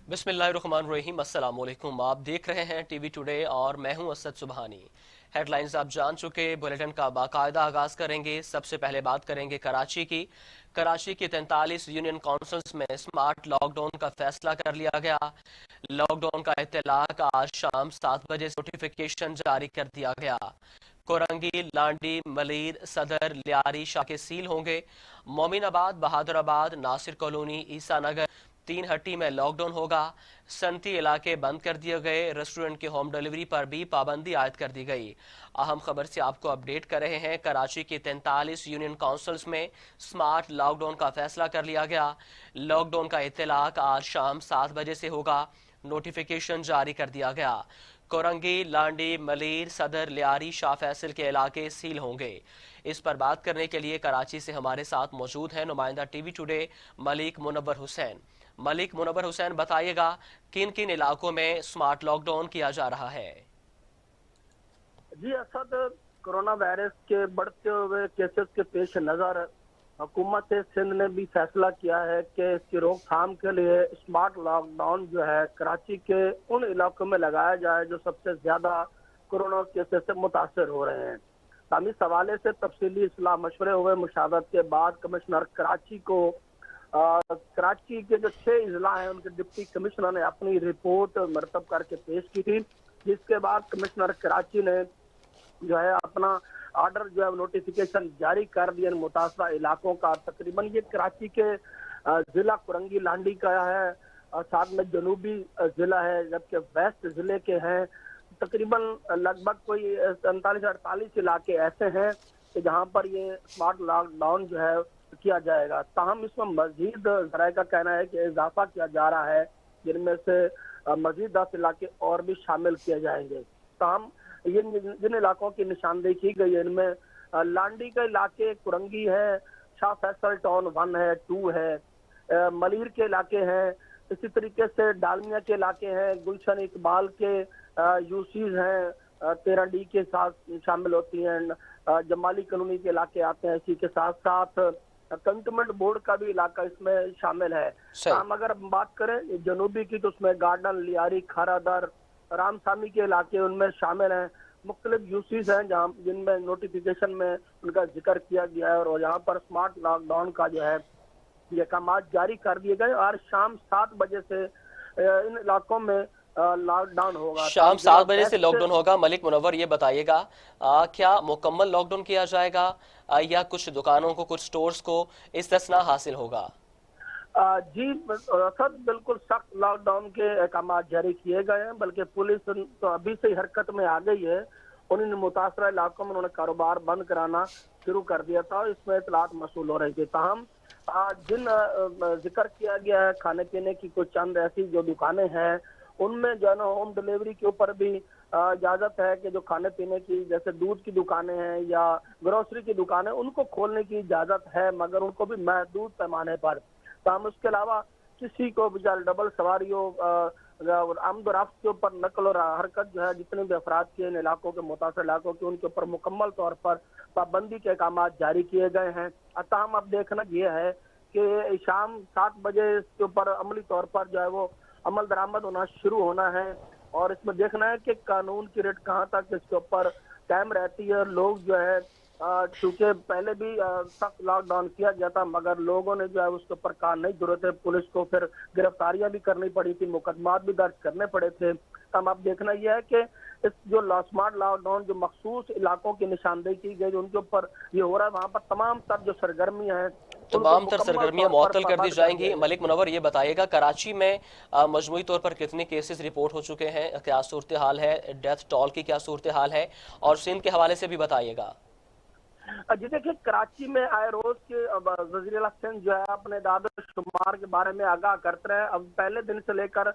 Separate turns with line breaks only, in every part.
बिस्मिल्लाहिर्रहमानिर्रहीम। अस्सलाम वालेकुम। आप देख रहे हैं टीवी टुडे और मैं हूं असद सुबहानी। हेडलाइंस आप जान चुके, बुलेटिन का बाकायदा आगाज करेंगे। सबसे पहले बात करेंगे कराची की। कराची की 43 यूनियन काउंसिल्स में स्मार्ट लॉकडाउन का फैसला कर लिया गया। लॉकडाउन का इत्तलाक आज शाम 7 बजे से नोटिफिकेशन जारी कर दिया गया। कोरंगी, लांडी, मलीर, सदर, लियारी, शाह सील होंगे। मोमिनाबाद, बहादुराबाद, नासिर कॉलोनी, ईसा नगर, तीन हट्टी में लॉकडाउन होगा। सनती इलाके बंद कर दिए गए। रेस्टोरेंट की होम डिलीवरी पर भी पाबंदी आयद कर दी गई। अहम खबर से आपको अपडेट कर रहे हैं। कराची की 43 यूनियन काउंसिल्स में स्मार्ट लॉकडाउन का फैसला कर लिया गया। लॉकडाउन का इत्तलाक आज शाम 7 बजे से होगा। नोटिफिकेशन जारी कर दिया गया। कोरंगी, लांडी, मलीर, सदर, लियारी, शाह फैसल के इलाके सील होंगे। इस पर बात करने के लिए कराची से हमारे साथ मौजूद हैं नुमाइंदा टीवी टुडे मलिक मुनव्वर हुसैन। मलिक मुनव्वर हुसैन, बताइएगा किन किन इलाकों में स्मार्ट लॉकडाउन किया जा रहा है।
जी असद, कोरोना वायरस के बढ़ते हुए केसेस के पेश नजर हुकूमत सिंध ने भी फैसला किया है कि इसकी रोकथाम के लिए स्मार्ट लॉकडाउन जो है कराची के उन इलाकों में लगाया जाए जो सबसे ज्यादा कोरोना केसेस से मुतासर हो रहे हैं। तामी इस हवाले से तफसीली इस्लाह मशवरे हुए मुशावरत के बाद कमिश्नर कराची को कराची के जो 6 अजला हैं उनके डिप्टी कमिश्नर ने अपनी रिपोर्ट मरतब करके पेश की थी, जिसके बाद कमिश्नर कराची ने जो है अपना ऑर्डर जो है नोटिफिकेशन जारी कर दिया मुतासरा इलाकों का। तकरीबन ये कराची के जिला कुरंगी लांडी का है और साथ में जनूबी जिला है, जबकि वेस्ट जिले के हैं तकरीबन लगभग कोई 47-48 इलाके ऐसे हैं कि जहां पर ये स्मार्ट लॉकडाउन जो है किया जाएगा। ताहम इसमें मजीद जराये का कहना है कि इजाफा किया जा रहा है, जिनमें से मजीद 10 इलाके और भी शामिल किए जाएंगे। ताहम ये जिन इलाकों की निशानदेही की गई है इनमें लांडी के इलाके कुरंगी है, शाह फैसल टाउन 1 है, 2 है, मलीर के इलाके हैं, इसी तरीके से डालमिया के इलाके हैं, गुलशन इकबाल के यूसीज हैं, 13D के साथ शामिल होती हैं, जमाली कॉलोनी के इलाके आते हैं। इसी के साथ साथ कंटोनमेंट बोर्ड का भी इलाका इसमें शामिल है।
सही।
हम अगर बात करें जनूबी की तो उसमें गार्डन, लियारी, खारादर, रामसामी के इलाके उनमें शामिल हैं। मुख्तलिफ यूसीज हैं जहाँ जिनमें नोटिफिकेशन में उनका जिक्र किया गया है और यहाँ पर स्मार्ट लॉकडाउन का जो है ये अहकाम जारी कर दिए गए और शाम 7 बजे से इन इलाकों में लॉकडाउन होगा।
शाम 7 बजे से लॉकडाउन होगा। मलिक मुनव्वर, ये बताइएगा क्या मुकम्मल लॉकडाउन किया जाएगा या कुछ दुकानों को, कुछ स्टोर्स को इस्तिस्ना हासिल होगा?
जी सर, बिल्कुल सख्त लॉकडाउन के अहकाम जारी किए गए हैं, बल्कि पुलिस तो अभी से ही हरकत में आ गई है। उन्हीं मुतासरा इलाकों में उन्होंने कारोबार बंद कराना शुरू कर दिया था और इसमें इतलात मसूल हो रही थी। ताहम जिन जिक्र किया गया है खाने पीने की कुछ चंद ऐसी जो दुकानें हैं उनमें जो है ना होम डिलीवरी के ऊपर भी इजाजत है कि जो खाने पीने की जैसे दूध की दुकानें हैं या ग्रोसरी की दुकानें उनको खोलने की इजाजत है, मगर उनको भी महदूद पैमाने पर। ताम उसके अलावा किसी को भी डबल सवारियों आमदोरफ्त के ऊपर नकल और हरकत जो है जितने भी अफराद के इन इलाकों के मुतासर इलाकों के उनके ऊपर मुकम्मल तौर पर पाबंदी के अहकाम जारी किए गए हैं। अतः अब देखना यह है कि शाम 7 बजे इसके ऊपर अमली तौर पर जो है वो अमल दरामद होना शुरू होना है और इसमें देखना है कि कानून की रेट कहाँ तक इसके ऊपर कायम रहती है। लोग जो है चूंकि पहले भी सख्त लॉकडाउन किया गया था मगर लोगों ने जो है उसके ऊपर कान नहीं धरे थे, पुलिस को फिर गिरफ्तारियां भी करनी पड़ी थी, मुकदमात भी दर्ज करने पड़े थे। तब अब देखना यह है कि इस जो स्मार्ट लॉकडाउन जो मखसूस इलाकों की निशानदेही की गई उनके ऊपर ये हो रहा है, वहां पर तमाम तर जो सरगर्मियां हैं उनको
तमाम तर
मुकम्मल
सरगर्मियां
तौर पर
मुअत्तल कर दी
पाबंद कर दिया
जाएंगी।
गया।
मलिक मुनव्वर, ये बताइएगा कराची में मजमूई तौर पर कितने केसेस रिपोर्ट हो चुके हैं, क्या सूरत हाल है, डेथ टॉल की क्या सूरत हाल है, और सिंध के हवाले से भी बताइएगा।
जी देखिए, कराची में आए रोज के वजीर आला सिंध जो है अपने दाद शुमार के बारे में आगाह करते रहे। अब पहले दिन से लेकर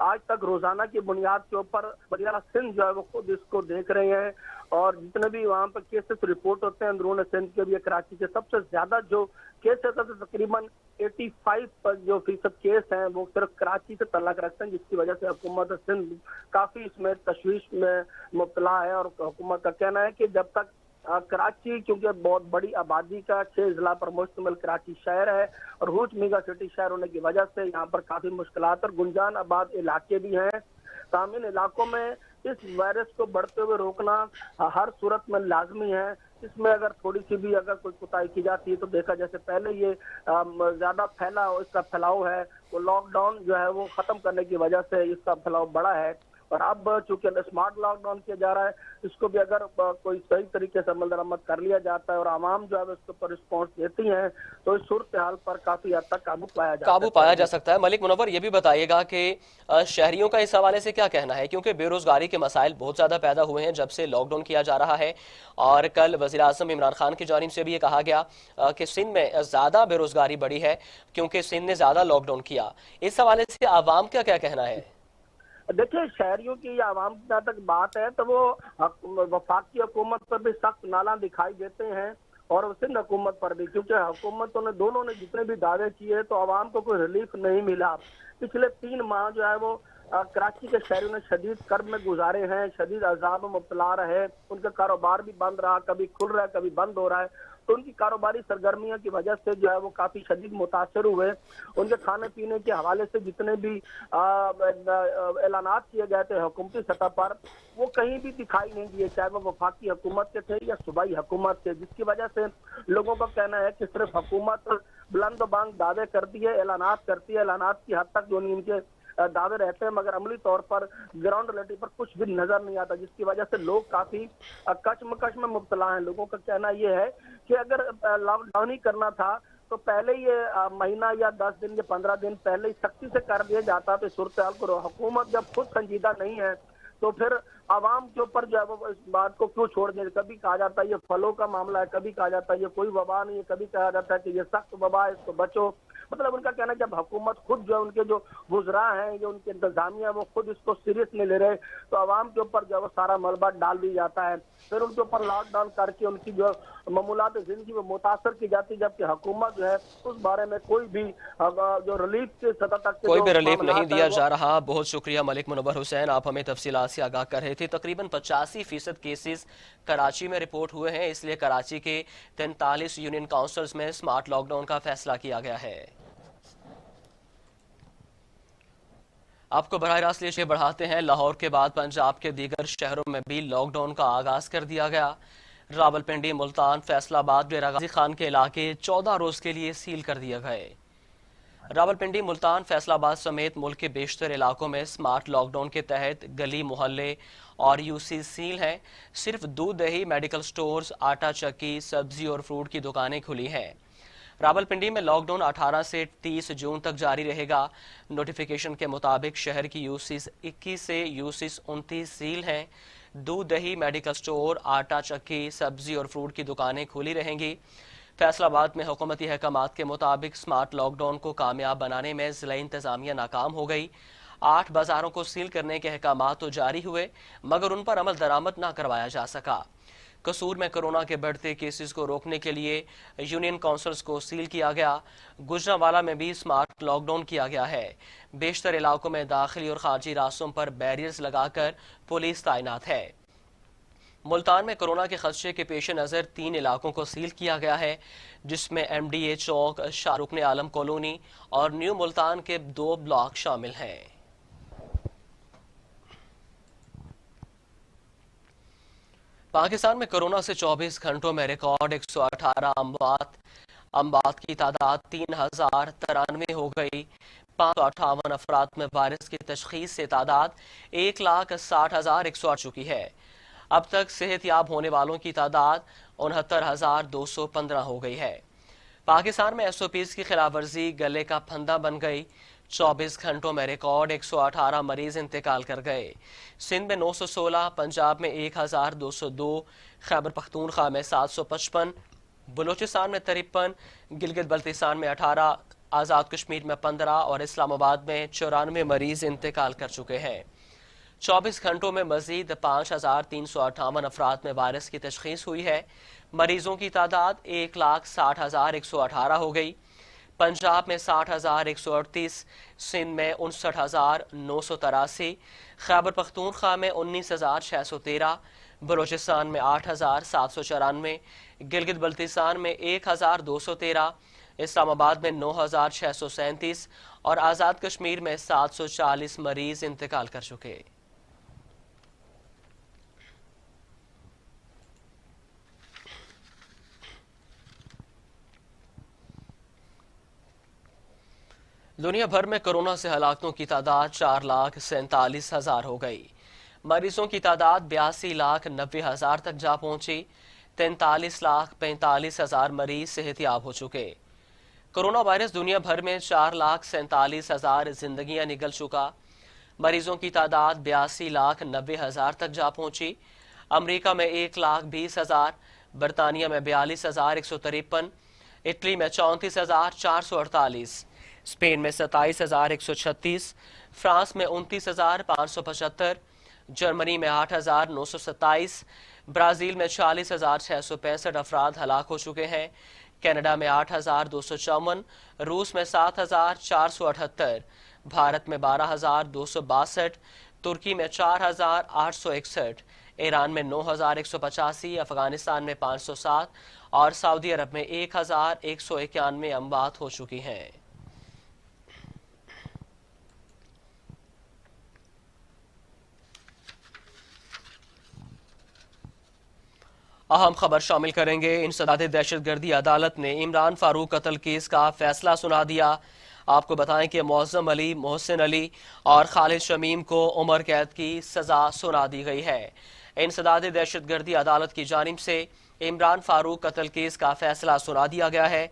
आज तक रोजाना की बुनियाद के ऊपर वजीर आला सिंध जो है वो खुद इसको देख रहे हैं और जितने भी वहाँ पर केसेस रिपोर्ट होते हैं अंदरून सिंध के भी कराची के सबसे ज्यादा जो केसेस है तकरीबन 85 जो फीसद केस हैं वो सिर्फ कराची से तल्लक रखते हैं, जिसकी वजह से हुकूमत सिंध काफी इसमें तशवीश में मुब्तला है और हुकूमत का कहना है कि जब तक कराची क्योंकि बहुत बड़ी आबादी का 6 जिला पर मुश्तमिल कराची शहर है और हुज मेगा सिटी शहर होने की वजह से यहाँ पर काफी मुश्किलात और गुंजान आबाद इलाके भी हैं। तमाम इन इलाकों में इस वायरस को बढ़ते हुए रोकना हर सूरत में लाजमी है। इसमें अगर थोड़ी सी भी अगर कोई कोताही की जाती है तो देखा जैसे पहले ये ज्यादा फैला इसका फैलाव है, वो लॉकडाउन जो है वो खत्म करने की वजह से इसका फैलाव बढ़ा है। और अब चूंकि स्मार्ट लॉकडाउन किया जा रहा है, इसको भी अगर कोई सही तरीके से अमल दरामद कर लिया जाता है और आवाम जो है उसके ऊपर रिस्पॉन्स देती हैं तो इस सूरत हाल पर काफी हद तक काबू पाया जा सकता है।
मलिक मुनव्वर, ये भी बताइएगा कि शहरियों का इस हवाले से क्या कहना है, क्योंकि बेरोजगारी के मसाइल बहुत ज़्यादा पैदा हुए हैं जब से लॉकडाउन किया जा रहा है। और कल वज़ीर आज़म इमरान खान की जानिब से भी ये कहा गया कि सिंध में ज़्यादा बेरोजगारी बढ़ी है क्योंकि सिंध ने ज़्यादा लॉकडाउन किया। इस हवाले से आवाम का क्या कहना है?
देखिए, शहरियों की या आवाम की जहाँ तक बात है तो वो वफाकी हुकूमत पर भी सख्त नाला दिखाई देते हैं और सिंध हुकूमत पर भी, क्योंकि हुकूमतों ने दोनों ने जितने भी दावे किए तो आवाम को कोई रिलीफ नहीं मिला। पिछले 3 माह जो है वो कराची के शहरियों ने शदीद कर्ब में गुजारे हैं, शदीद अजाब में मुब्तला रहे। उनका कारोबार भी बंद रहा, कभी खुल रहा है कभी बंद हो रहा है, तो उनकी कारोबारी सरगर्मियों की वजह से जो है वो काफी शदीद मुतासर हुए। उनके खाने पीने के हवाले से जितने भी ऐलानात किए गए थे हुकूमती सतह पर, वो कहीं भी दिखाई नहीं दिए, चाहे वो वफाकी हुकूमत के थे या सूबाई हुकूमत के, जिसकी वजह से लोगों का कहना है कि सिर्फ हुकूमत बुलंद बांग दावे करती है, ऐलानात करती है, ऐलानात की हद तक जो इनके दावे रहते हैं मगर अमली तौर पर ग्राउंड रियलिटी पर कुछ भी नजर नहीं आता, जिसकी वजह से लोग काफी कशमकश में मुब्तला हैं। लोगों का कहना यह है कि अगर लॉकडाउन ही करना था तो पहले ये महीना या 10 दिन या 15 दिन पहले ही सख्ती से कर दिया जाता। तो सूरत हाल को हुकूमत जब खुद संजीदा नहीं है तो फिर आवाम के ऊपर जो है वो इस बात को क्यों छोड़ दें। कभी कहा जाता है ये फलों का मामला है, कभी कहा जाता है ये कोई वबा नहीं है, कभी कहा जाता है कि ये सख्त वबा है, इसको बचो। मतलब उनका कहना है जब हुकूमत खुद जो है उनके जो वुज़रा हैं, जो उनके इंतजामिया वो खुद इसको सीरियस नहीं ले रहे तो आवाम के ऊपर जो है वो सारा मलबा डाल दिया जाता है, फिर उनके ऊपर लॉकडाउन करके उनकी जो मामूलात जिंदगी में मुतासर की जाती, जबकि हुकूमत जो है उस बारे में कोई भी जो रिलीफ के सतह तक
कोई भी रिलीफ नहीं दिया जा रहा। बहुत शुक्रिया मलिक मुनव्वर हुसैन, आप हमें तफसीलात से आगाह कर रहे थे। तकरीबन 85% केसेस कराची में रिपोर्ट हुए हैं, इसलिए कराची के 43 यूनियन काउंसिल्स में स्मार्ट लॉकडाउन का फैसला किया गया है। आपको बराह रास्त लिए बढ़ाते हैं। लाहौर के बाद पंजाब के दीगर शहरों में भी लॉकडाउन का आगाज कर दिया गया। रावलपिंडी, मुल्तान, फैसलाबाद, डेरा गाजी खान के इलाके 14 रोज के लिए सील कर दिए गए। रावलपिंडी, मुल्तान, फैसलाबाद समेत मुल्क के बेशतर इलाकों में स्मार्ट लॉकडाउन के तहत गली, मोहल्ले और यूसी सील हैं। सिर्फ दूध, दही, मेडिकल स्टोर्स, आटा चक्की, सब्जी और फ्रूट की दुकानें खुली हैं। रावलपिंडी में लॉकडाउन 18 से 30 जून तक जारी रहेगा। नोटिफिकेशन के मुताबिक शहर की यूसीस 21 से यूसीस 29 सील हैं। दूध, दही, मेडिकल स्टोर, आटा चक्की, सब्जी और फ्रूट की दुकानें खुली रहेंगी। फैसलाबाद में हुकूमती अहकामात के मुताबिक स्मार्ट लॉकडाउन को कामयाब बनाने में ज़िला इंतजामिया नाकाम हो गई। 8 बाजारों को सील करने के अहकामात तो जारी हुए मगर उन पर अमल दरामद ना करवाया जा सका। कसूर में कोरोना के बढ़ते केसेस को रोकने के लिए यूनियन काउंसिल्स को सील किया गया। गुजरांवाला में भी स्मार्ट लॉकडाउन किया गया है। बेशतर इलाकों में दाखिली और खारजी रास्तों पर बैरियर्स लगाकर पुलिस तैनात है। मुल्तान में कोरोना के खदशे के पेश नज़र 3 इलाकों को सील किया गया है, जिसमें MDA चौक, शाहरुख आलम कॉलोनी और न्यू मुल्तान के 2 ब्लॉक शामिल हैं। पाकिस्तान में कोरोना से 24 घंटों में रिकॉर्ड 118 अमवात की तादाद 3093 हो गई। 558 अफराद में वायरस की तशखीस से तादाद 1,60,108 चुकी है। अब तक सेहतयाब होने वालों की तादाद 69,215 हो गई है। पाकिस्तान में SOPs की खिलाफ वर्जी गले का फंदा बन गई। 24 घंटों में रिकॉर्ड 118 मरीज इंतकाल कर गए। सिंध में 916, पंजाब में 1202, खैबर पख्तूनख्वा में 755, बलूचिस्तान में 53, गिलगित बल्तिस्तान में 18, आज़ाद कश्मीर में 15 और इस्लामाबाद में 94 मरीज इंतकाल कर चुके हैं। 24 घंटों में मजीद 5,358 अफराद में वायरस की तशखीस हुई है। मरीजों की तादाद 1,60,118 हो गई। पंजाब में 60,138, सिंध में 59,983, खैबर पख्तूनख्वा में 19,613, बलूचिस्तान में 8,794, गिलगित बल्तिस्तान में 1,213, इस्लामाबाद में 9,637 और आज़ाद कश्मीर में 740 मरीज इंतकाल कर चुके। दुनिया भर में कोरोना से हलाकतों की तादाद 4,47,000 हो गई। मरीजों की तादाद 82,90,000 तक जा पहुंची। 43,45,000 मरीज सेहतियाब हो चुके। कोरोना वायरस दुनिया भर में 4,47,000 जिंदगियां निगल चुका। मरीजों की तादाद 82,90,000 तक जा पहुंची। अमरीका में 1,20,000, बरतानिया में 42,153, इटली में 34,448, स्पेन में 27,136, फ्रांस में 29,575, जर्मनी में 8,927, ब्राज़ील में 40,665 अफराद हलाक हो चुके हैं। कनाडा में 8,254, रूस में 7,478, भारत में 12,262, तुर्की में 4,861, ईरान में 9,185, अफगानिस्तान में 507 और सऊदी अरब में 1,191 अमवात हो चुकी हैं। अहम खबर शामिल करेंगे। इंसदाद दहशतगर्दी अदालत ने इमरान फारूक कत्ल केस का फैसला सुना दिया। आपको बताएं कि मौज़म अली, मोहसिन अली और खालिद शमीम को उम्र कैद की सजा सुना दी गई है। इंसदाद दहशतगर्दी अदालत की जानिब से इमरान फारूक कत्ल केस का फैसला सुना दिया गया है।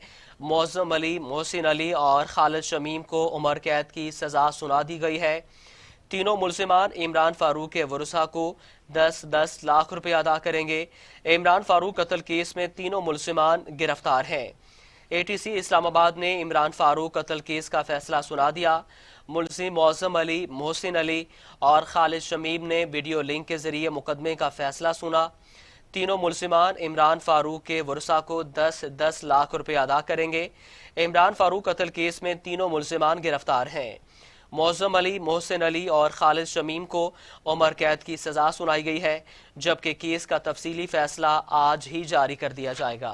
मौज़म अली, मोहसिन अली और खालिद शमीम को उम्र कैद की सजा सुना दी गई है। तीनों मुल्जिमान इमरान फारूक के वरुसा को 10-10 लाख रुपए अदा करेंगे। इमरान फारूक कत्ल केस में तीनों मुल्जिमान गिरफ्तार हैं। एटीसी इस्लामाबाद ने इमरान फारूक कत्ल केस का फैसला सुना दिया। मुल्जिम मौज़म अली, मोहसिन अली और खालिद शमीम ने वीडियो लिंक के जरिए मुकदमे का फैसला सुना। तीनों मुल्जिमान इमरान फारूक के वरुसा को 10-10 लाख रुपए अदा करेंगे। इमरान फारूक कत्ल केस में तीनों मुल्जिमान गिरफ्तार हैं। मौज़म अली, मोहसिन अली और खालिद शमीम को उम्र कैद की सजा सुनाई गई है, जबकि केस का तफसीली फैसला आज ही जारी कर दिया जाएगा।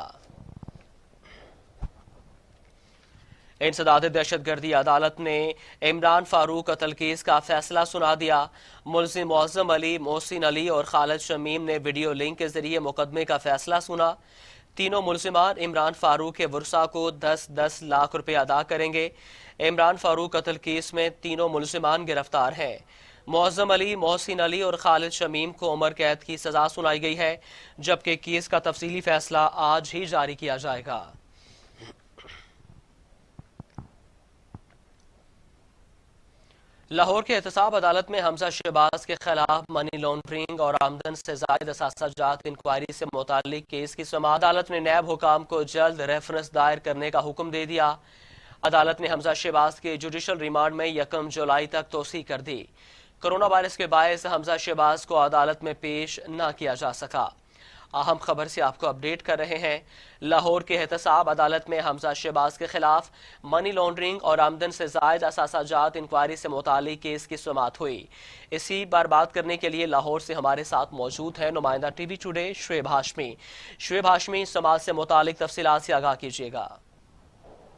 इंसदाद दहशतगर्दी अदालत ने इमरान फारूक कत्ल केस का फैसला सुना दिया। मुल्जिम मौज़म अली, मोहसिन अली और खालिद शमीम ने वीडियो लिंक के जरिए मुकदमे का फैसला सुना। तीनों मुल्जिमान इमरान फारूक के वरुसा को 10-10 लाख रुपए अदा करेंगे। इमरान फारूक कत्ल केस में तीनों मुल्जिमान गिरफ्तार हैं। मौज़म अली, मोहसिन अली और खालिद शमीम को उम्र कैद की सजा सुनाई गई है, जबकि केस का तफसीली फैसला आज ही जारी किया जाएगा। लाहौर के एहतसाब अदालत में हमजा शहबाज के खिलाफ मनी लॉन्ड्रिंग और आमदन से जायद असासाजात इंक्वायरी से मुतालिक केस की समाअत अदालत ने नैब हुकाम को जल्द रेफरेंस दायर करने का हुक्म दे दिया। अदालत ने हमजा शहबाज के जुडिशल रिमांड में 1 जुलाई तक तोसी कर दी। कोरोना वायरस के बायस हमजा शहबाज को अदालत में पेश न किया जा सका। अहम खबर से आपको अपडेट कर रहे हैं। लाहौर के एहतसाब अदालत में हमजा शहबाज के खिलाफ मनी लॉन्ड्रिंग और आमदन से जायद असासाजात इंक्वायरी से मुतालिक केस की समाअत हुई। इसी बार बात करने के लिए लाहौर से हमारे साथ मौजूद है नुमाइंदा टीवी टुडे शुएब हाशमी। शुएब हाशमी, समाअत से मुतालिक तफसीलात से आगाह कीजिएगा।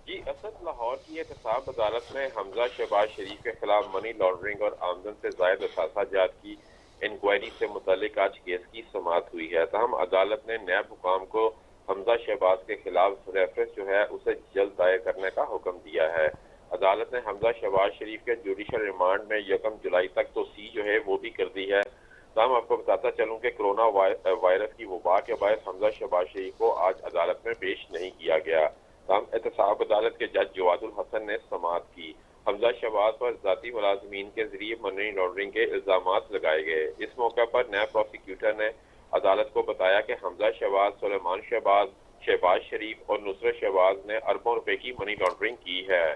जी असद, लाहौर की एहतसाब अदालत में हमजा शहबाज शरीफ के खिलाफ मनी लॉन्ड्रिंग और आमदन से जायद असासाजात की इंक्वायरी से मुतालिक आज केस की समाअत हुई है। तहम अदालत ने नैब हुकाम को हमजा शहबाज के खिलाफ रेफरेंस जो है उसे जल्द दायर करने का हुक्म दिया है। अदालत ने हमजा शहबाज शरीफ के जुडिशल रिमांड में 1 जुलाई तक तोसी जो है वो भी कर दी है। तहम आपको बताता चलूँ कि कोरोना वायरस की वबा के बायस हमजा शहबाज शरीफ को आज अदालत में पेश नहीं किया गया। तहम एहतसाब अदालत के जज जवादुल हसन ने समाअत की। हमजा शहबाज पर जाती मुलाजमीन के जरिए मनी लॉन्ड्रिंग के इल्जामात लगाए गए। इस मौके पर नैब प्रोसिक्यूटर ने अदालत को बताया कि हमजा शहबाज, सुलेमान शहबाज, शहबाज शरीफ और नुसरत शहबाज ने अरबों रुपए की मनी लॉन्ड्रिंग की है।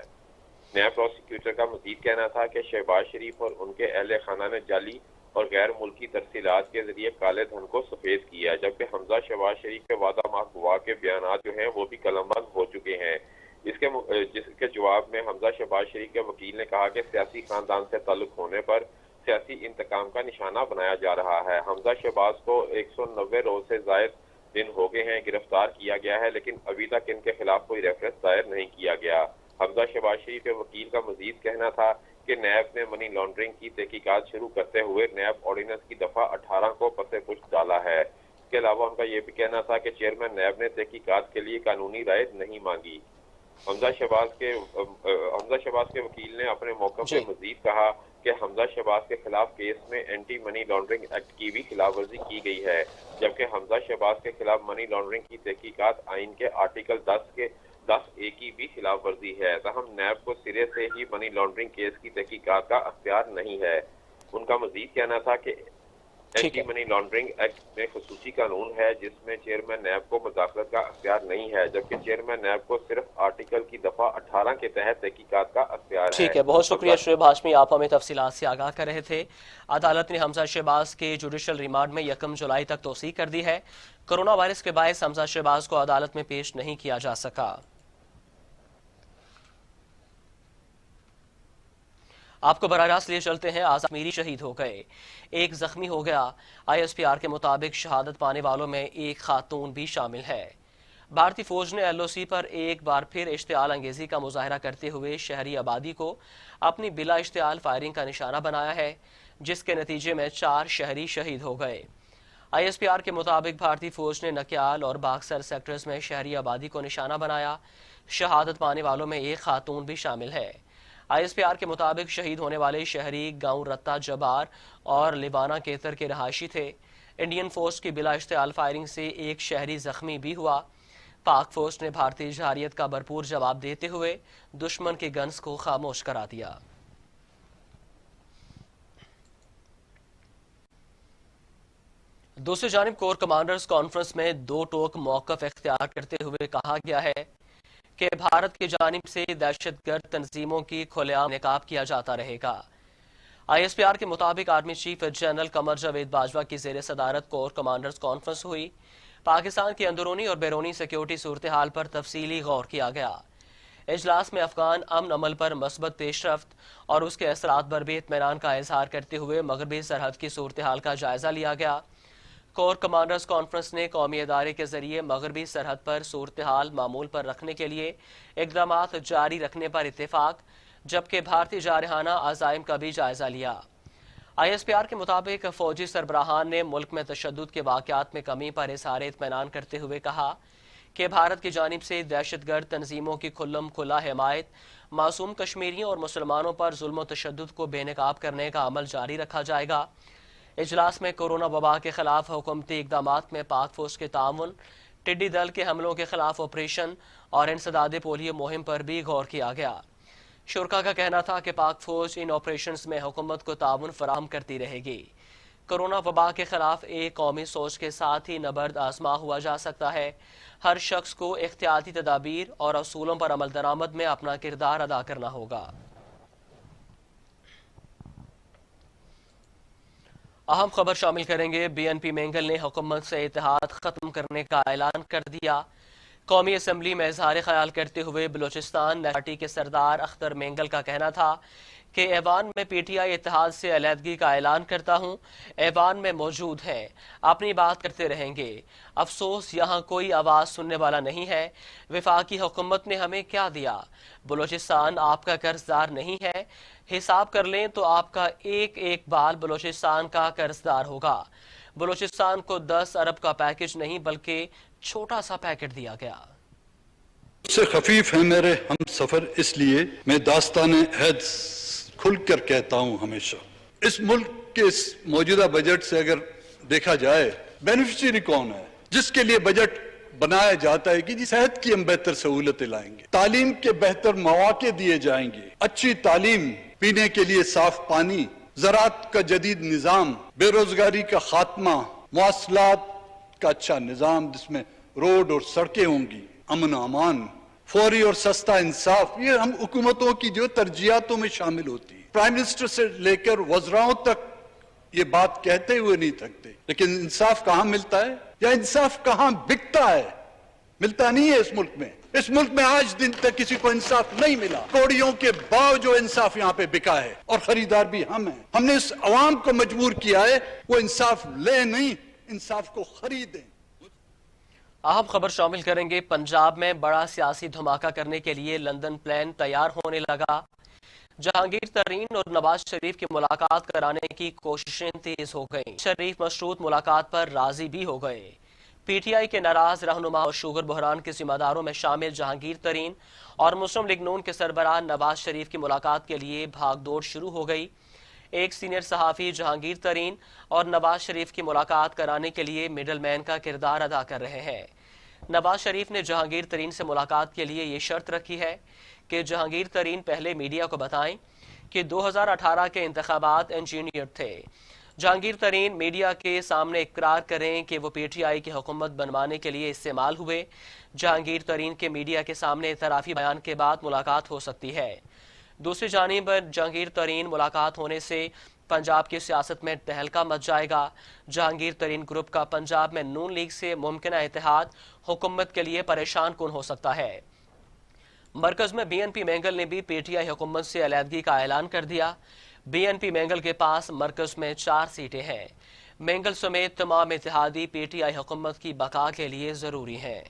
नैब प्रोसिक्यूटर का मजीद कहना था कि शहबाज शरीफ और उनके अहले खाना ने जाली और गैर मुल्की तरसीलात के जरिए काले धन को सफेद किया, जबकि हमजा शहबाज शरीफ के वादा माफुआ के बयानात जो हैं वो भी कलमबंद हो चुके हैं। जिसके जवाब में हमजा शहबाज शरीफ के वकील ने कहा कि सियासी खानदान से ताल्लुक होने पर سیاسی انتقام کا نشانہ بنایا جا رہا ہے۔ حمزہ شہباز کو 190 روز سے زائد دن ہو گئے ہیں گرفتار کیا گیا ہے، لیکن ابھی تک ان کے خلاف کوئی ریفرنس دائر نہیں کیا گیا۔ حمزہ شہباز شریف کے وکیل کا مزید کہنا تھا کہ نیب نے منی لانڈرنگ کی تحقیقات شروع کرتے ہوئے نیب آرڈیننس کی دفعہ 18 کو پس پشت ڈالا ہے۔ اس کے علاوہ ان کا یہ بھی کہنا تھا کہ چیئرمین نیب نے تحقیقات کے لیے قانونی رائے نہیں مانگی۔ حمزہ شہباز کے وکیل نے اپنے موقع پہ مزید کہا کہ حمزہ شہباز کے خلاف کیس میں اینٹی منی لانڈرنگ ایکٹ کی بھی خلاف ورزی کی گئی ہے، جبکہ حمزہ شہباز کے خلاف منی لانڈرنگ کی تحقیقات آئین کے آرٹیکل 10A کی بھی خلاف ورزی ہے۔ تاہم نیب کو سرے سے ہی منی لانڈرنگ کیس کی تحقیقات کا اختیار نہیں ہے۔ ان کا مزید کہنا تھا کہ اینٹی منی لانڈرنگ ایکٹ میں خصوصی قانون ہے جس میں چیئرمین نیب کو مداخلت کا اختیار نہیں ہے، جبکہ چیئرمین نیب کو صرف آرٹیکل کی دفعہ 18 کے تحت تحقیقات کا اختیار ہے۔
ٹھیک ہے، بہت شکریہ شعیب ہاشمی، آپ ہمیں تفصیلات سے آگاہ کر رہے تھے۔ عدالت نے حمزہ شہباز کے جوڈیشل ریمانڈ میں 1 جولائی تک توسیع کر دی ہے۔ کرونا وائرس کے باعث حمزہ شہباز کو عدالت میں پیش نہیں کیا جا سکا۔ آپ کو براہ راست لیے چلتے ہیں۔ آزاد میری شہید ہو گئے، ایک زخمی ہو گیا۔ ISPR کے مطابق شہادت پانے والوں میں ایک خاتون بھی شامل ہے۔ بھارتی فوج نے LOC پر ایک بار پھر اشتعال انگیزی کا مظاہرہ کرتے ہوئے شہری آبادی کو اپنی بلا اشتعال فائرنگ کا نشانہ بنایا ہے، جس کے نتیجے میں 4 شہری شہید ہو گئے۔ ISPR کے مطابق بھارتی فوج نے نکیال اور باکسر سیکٹرز میں شہری آبادی کو نشانہ بنایا۔ شہادت پانے والوں میں ایک خاتون بھی شامل ہے۔ ISPR کے مطابق شہید ہونے والے شہری گاؤں رتا جبار اور لیبانہ کیتر کے رہائشی تھے۔ انڈین فورس کی بلا اشتعال فائرنگ سے ایک شہری زخمی بھی ہوا۔ پاک فوج نے بھارتی جارحیت کا بھرپور جواب دیتے ہوئے دشمن کے گنز کو خاموش کرا دیا۔ دوسری جانب کور کمانڈرز کانفرنس میں 2 ٹوک موقف اختیار کرتے ہوئے کہا گیا ہے کہ بھارت کی جانب سے دہشت گرد تنظیموں کی کھلے عام نقاب کیا جاتا رہے گا۔ ISPR کے مطابق army chief general Qamar Javed Bajwa کی زیر صدارت کور کمانڈرز کانفرنس ہوئی۔ پاکستان کی اندرونی اور بیرونی سیکیورٹی صورتحال پر تفصیلی غور کیا گیا۔ اجلاس میں افغان امن عمل پر مثبت پیش رفت اور اس کے اثرات پر بھی اطمینان کا اظہار کرتے ہوئے مغربی سرحد کی صورتحال کا جائزہ لیا گیا۔ کور کمانڈرز کانفرنس نے قومی ادارے کے ذریعے مغربی سرحد پر صورتحال معمول پر رکھنے کے لیے اقدامات جاری رکھنے پر اتفاق، جبکہ بھارتی جارحانہ عزائم کا بھی جائزہ لیا۔ ISPR کے مطابق فوجی سربراہان نے ملک میں تشدد کے واقعات میں کمی پر اظہار اطمینان کرتے ہوئے کہا کہ بھارت کی جانب سے دہشت گرد تنظیموں کی کھلم کھلا حمایت، معصوم کشمیریوں اور مسلمانوں پر ظلم و تشدد کو بے نقاب کرنے کا عمل جاری رکھا جائے گا۔ اجلاس میں کورونا وبا کے خلاف حکومتی اقدامات میں پاک فوج کے تعاون، ٹڈی دل کے حملوں کے خلاف آپریشن اور انسداد پولیو مہم پر بھی غور کیا گیا۔ شرکا کا کہنا تھا کہ پاک فوج ان آپریشنز میں حکومت کو تعاون فراہم کرتی رہے گی۔ کورونا وبا کے خلاف ایک قومی سوچ کے ساتھ ہی نبرد آزما ہوا جا سکتا ہے۔ ہر شخص کو احتیاطی تدابیر اور اصولوں پر عمل درآمد میں اپنا کردار ادا کرنا ہوگا۔ اہم خبر شامل کریں گے۔ BNP مینگل نے حکومت سے اتحاد ختم کرنے کا اعلان کر دیا۔ قومی اسمبلی میں اظہار خیال کرتے ہوئے بلوچستان پارٹی کے سردار اختر مینگل کا کہنا تھا کہ ایوان میں PTI اتحاد سے علیحدگی کا اعلان کرتا ہوں۔ ایوان میں موجود ہیں، اپنی بات کرتے رہیں گے۔ افسوس یہاں کوئی آواز سننے والا نہیں ہے۔ وفاقی حکومت نے ہمیں کیا دیا؟ بلوچستان آپ کا قرض دار نہیں ہے۔ حساب کر لیں تو آپ کا ایک ایک بال بلوچستان کا قرض دار ہوگا۔ بلوچستان کو 10 ارب کا پیکج نہیں بلکہ چھوٹا سا پیکٹ دیا گیا۔
اس سے خفیف ہے میرے ہم سفر، اس لیے میں داستان عہد کھل کر کہتا ہوں ہمیشہ۔ اس ملک کے اس موجودہ بجٹ سے اگر دیکھا جائے، بینیفیشری کون ہے جس کے لیے بجٹ بنایا جاتا ہے کہ جی صحت کی ہم بہتر سہولتیں لائیں گے، تعلیم کے بہتر مواقع دیے جائیں گے، اچھی تعلیم، پینے کے لیے صاف پانی، زراعت کا جدید نظام، بے روزگاری کا خاتمہ، مواصلات کا اچھا نظام جس میں روڈ اور سڑکیں ہوں گی، امن و امان، فوری اور سستا انصاف، یہ ہم حکومتوں کی جو ترجیحاتوں میں شامل ہوتی ہے۔ پرائم منسٹر سے لے کر وزراؤں تک یہ بات کہتے ہوئے نہیں تھکتے، لیکن انصاف کہاں ملتا ہے یا انصاف کہاں بکتا ہے؟ ملتا نہیں ہے اس ملک میں آج دن تک کسی کو انصاف نہیں ملا. کوڑیوں کے باؤ جو انصاف یہاں پہ بکا ہے اور خریدار بھی ہم ہیں. ہم نے اس عوام کو مجبور کیا ہے وہ انصاف لے نہیں انصاف کو خریدیں.
اہم خبر شامل کریں گے. پنجاب میں بڑا سیاسی دھماکہ کرنے کے لیے لندن پلان تیار ہونے لگا. جہانگیر ترین اور نواز شریف کی ملاقات کرانے کی کوششیں تیز ہو گئیں. شریف مشروط ملاقات پر راضی بھی ہو گئے. پی ٹی آئی کے ناراض رہنما اور شوگر بحران کے ذمہ داروں میں شامل جہانگیر ترین اور مسلم لیگ نون کے سربراہ نواز شریف کی ملاقات کے لیے بھاگ دوڑ شروع ہو گئی. ایک سینئر صحافی جہانگیر ترین اور نواز شریف کی ملاقات کرانے کے لیے مڈل مین کا کردار ادا کر رہے ہیں. نواز شریف نے جہانگیر ترین سے ملاقات کے لیے یہ شرط رکھی ہے کہ جہانگیر ترین پہلے میڈیا کو بتائیں کہ 2018 کے انتخابات انجینئر تھے. جہانگیر ترین میڈیا کے سامنے اقرار کریں کہ وہ پی ٹی آئی کی حکومت بنوانے کے لیے استعمال ہوئے. جہانگیر ترین کے میڈیا کے سامنے اعترافی بیان کے بعد ملاقات ہو سکتی ہے. دوسری جانب جہانگیر ترین ملاقات ہونے سے پنجاب کی سیاست میں تہلکہ مچ جائے گا. جہانگیر ترین گروپ کا پنجاب میں نون لیگ سے ممکنہ اتحاد حکومت کے لیے پریشان کن ہو سکتا ہے. مرکز میں بی این پی مینگل نے بھی پی ٹی آئی حکومت سے علیحدگی کا اعلان کر دیا. بی این پی مینگل کے پاس مرکز میں 4 سیٹیں ہیں. مینگل سمیت تمام اتحادی پی ٹی آئی حکومت کی بقا کے لیے ضروری ہیں.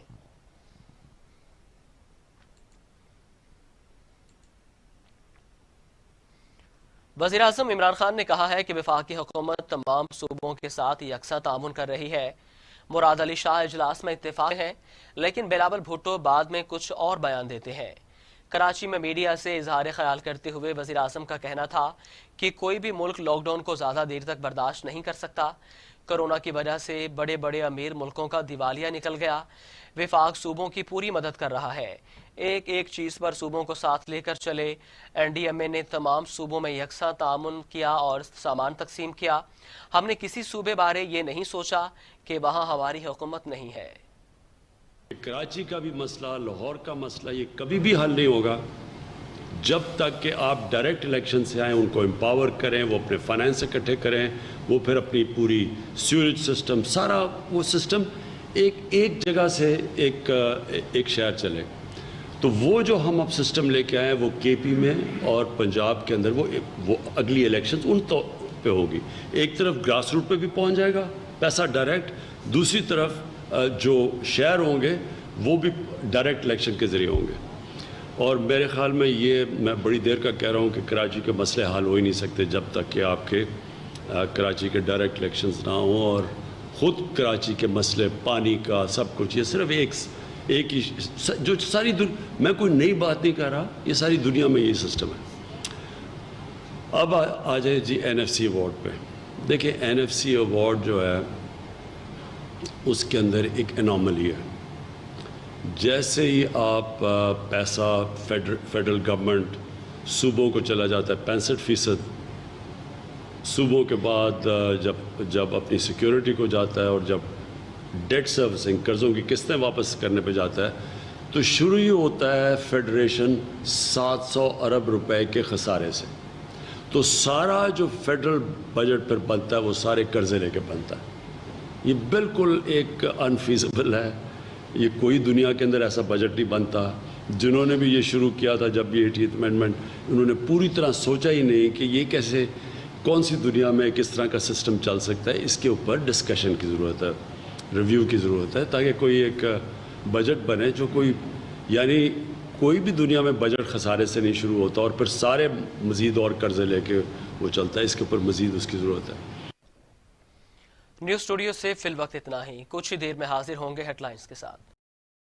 وزیراعظم عمران خان نے کہا ہے کہ وفاقی حکومت تمام صوبوں کے ساتھ یکساں تعاون کر رہی ہے. مراد علی شاہ اجلاس میں اتفاق ہیں لیکن بلاول بھٹو بعد میں کچھ اور بیان دیتے ہیں. کراچی میں میڈیا سے اظہار خیال کرتے ہوئے وزیراعظم کا کہنا تھا کہ کوئی بھی ملک لاک ڈاؤن کو زیادہ دیر تک برداشت نہیں کر سکتا. کرونا کی وجہ سے بڑے بڑے امیر ملکوں کا دیوالیہ نکل گیا. وفاق صوبوں کی پوری مدد کر رہا ہے. ایک ایک چیز پر صوبوں کو ساتھ لے کر چلے. این ڈی ایم اے نے تمام صوبوں میں یکساں تعاون کیا اور سامان تقسیم کیا. ہم نے کسی صوبے بارے یہ نہیں سوچا کہ وہاں ہماری حکومت نہیں ہے.
کراچی کا بھی مسئلہ، لاہور کا مسئلہ، یہ کبھی بھی حل نہیں ہوگا جب تک کہ آپ ڈائریکٹ الیکشن سے آئیں، ان کو امپاور کریں، وہ اپنے فائنینس اکٹھے کریں، وہ پھر اپنی پوری سیوریج سسٹم، سارا وہ سسٹم ایک جگہ سے ایک شہر چلے. تو وہ جو ہم اب سسٹم لے کے آئے ہیں وہ کے پی میں اور پنجاب کے اندر وہ اگلی الیکشنز ان پہ ہوگی. ایک طرف گراس روٹ پہ بھی پہنچ جائے گا پیسہ ڈائریکٹ، دوسری طرف جو شہر ہوں گے وہ بھی ڈائریکٹ الیکشن کے ذریعے ہوں گے. اور میرے خیال میں میں بڑی دیر کا کہہ رہا ہوں کہ کراچی کے مسئلے حل ہو ہی نہیں سکتے جب تک کہ آپ کے کراچی کے ڈائریکٹ الیکشنز نہ ہوں. اور خود کراچی کے مسئلے، پانی کا، سب کچھ، یہ صرف ایک ہی جو ساری میں کوئی نئی بات نہیں کر رہا، یہ ساری دنیا میں یہ سسٹم ہے. اب آ جائے جی این ایف سی ایوارڈ پہ. دیکھیں این ایف سی ایوارڈ جو ہے اس کے اندر ایک انوملی ہے. جیسے ہی آپ پیسہ فیڈرل گورنمنٹ صوبوں کو چلا جاتا ہے 65%، صوبوں کے بعد جب اپنی سیکیورٹی کو جاتا ہے اور جب ڈیٹ سروسنگ، قرضوں کی قسطیں واپس کرنے پہ جاتا ہے، تو شروع ہی ہوتا ہے فیڈریشن 700 ارب روپے کے خسارے سے. تو سارا جو فیڈرل بجٹ پر بنتا ہے وہ سارے قرضے لے کے بنتا ہے. یہ بالکل ایک انفیزبل ہے. یہ کوئی دنیا کے اندر ایسا بجٹ نہیں بنتا. جنہوں نے بھی یہ شروع کیا تھا جب یہ 80th امینڈمنٹ، انہوں نے پوری طرح سوچا ہی نہیں کہ یہ کیسے، کون سی دنیا میں کس طرح کا سسٹم چل سکتا ہے. اس کے اوپر ڈسکشن کی ضرورت ہے، ریویو کی ضرورت ہے، تاکہ کوئی ایک بجٹ بنے جو کوئی بھی دنیا میں بجٹ خسارے سے نہیں شروع ہوتا اور پھر سارے مزید اور قرضے لے کے وہ چلتا ہے. اس کے اوپر مزید اس کی ضرورت ہے.
نیوز اسٹوڈیو سے فی الوقت اتنا ہی. کچھ ہی دیر میں حاضر ہوں گے ہیڈ لائنز کے ساتھ.